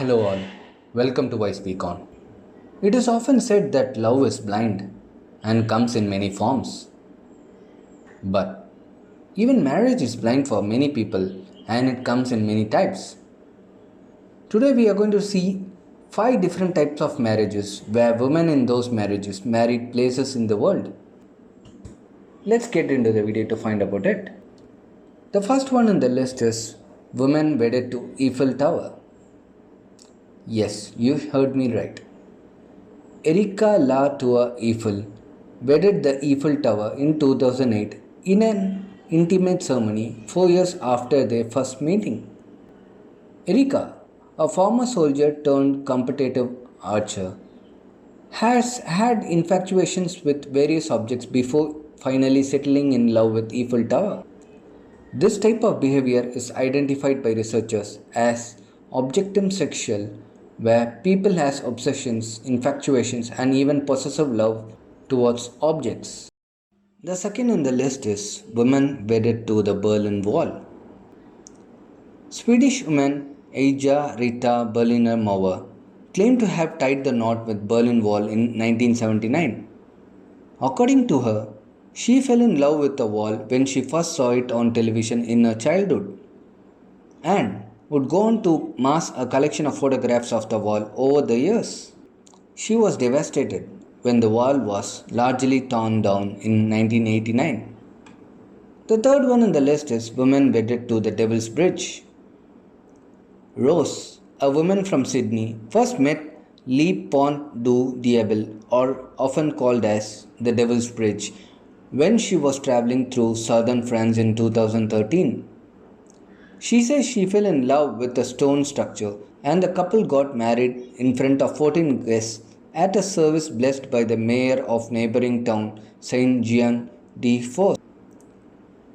Hello, all. Welcome to I Speak On. It is often said that love is blind and comes in many forms. But even marriage is blind for many people and it comes in many types. Today, we are going to see five different types of marriages where women in those marriages married places in the world. Let's get into the video to find about it. The first one on the list is women wedded to Eiffel Tower. Yes, you heard me right. Erika Latour Eiffel wedded the Eiffel Tower in 2008 in an intimate ceremony 4 years after their first meeting. Erika, a former soldier turned competitive archer, has had infatuations with various objects before finally settling in love with Eiffel Tower. This type of behavior is identified by researchers as objectum sexual, where people has obsessions, infatuations, and even possessive love towards objects. The second on the list is women wedded to the Berlin Wall. Swedish woman Eija Rita Berliner Mauer claimed to have tied the knot with Berlin Wall in 1979. According to her, she fell in love with the wall when she first saw it on television in her childhood and would go on to mass a collection of photographs of the wall over the years. She was devastated when the wall was largely torn down in 1989. The third one on the list is women wedded to the Devil's Bridge. Rose, a woman from Sydney, first met Le Pont du Diable, or often called as the Devil's Bridge, when she was traveling through southern France in 2013. She says she fell in love with the stone structure and the couple got married in front of 14 guests at a service blessed by the mayor of neighboring town Saint Jean de Fos.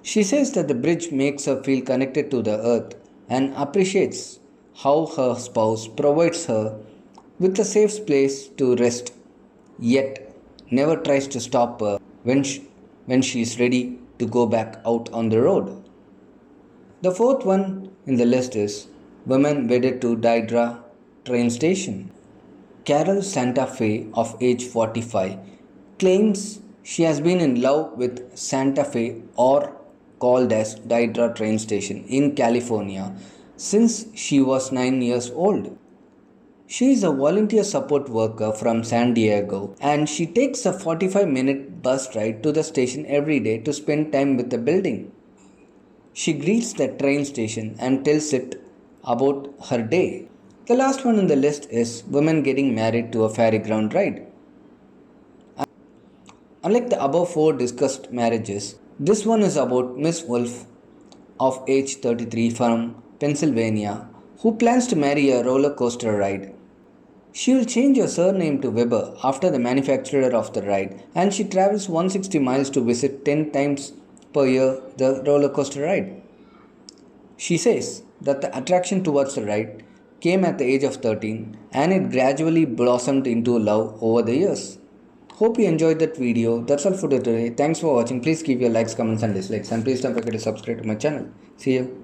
She says that the bridge makes her feel connected to the earth and appreciates how her spouse provides her with a safe place to rest, yet never tries to stop her when she is ready to go back out on the road. The fourth one in the list is women wedded to Deirdre train station. Carol Santa Fe, of age 45, claims she has been in love with Santa Fe, or called as Deirdre train station, in California since she was 9 years old. She is a volunteer support worker from San Diego and she takes a 45-minute bus ride to the station every day to spend time with the building. She greets the train station and tells it about her day. The last one on the list is women getting married to a fairy-ground ride. Unlike the above four discussed marriages, this one is about Miss Wolf, of age 33, from Pennsylvania, who plans to marry a roller coaster ride. She will change her surname to Weber after the manufacturer of the ride, and she travels 160 miles to visit 10 times per year the roller coaster ride. She says that the attraction towards the ride came at the age of 13 and it gradually blossomed into love over the years. Hope you enjoyed that video. That's all for today. Thanks for watching. Please give your likes, comments and dislikes, and please don't forget to subscribe to my channel. See you.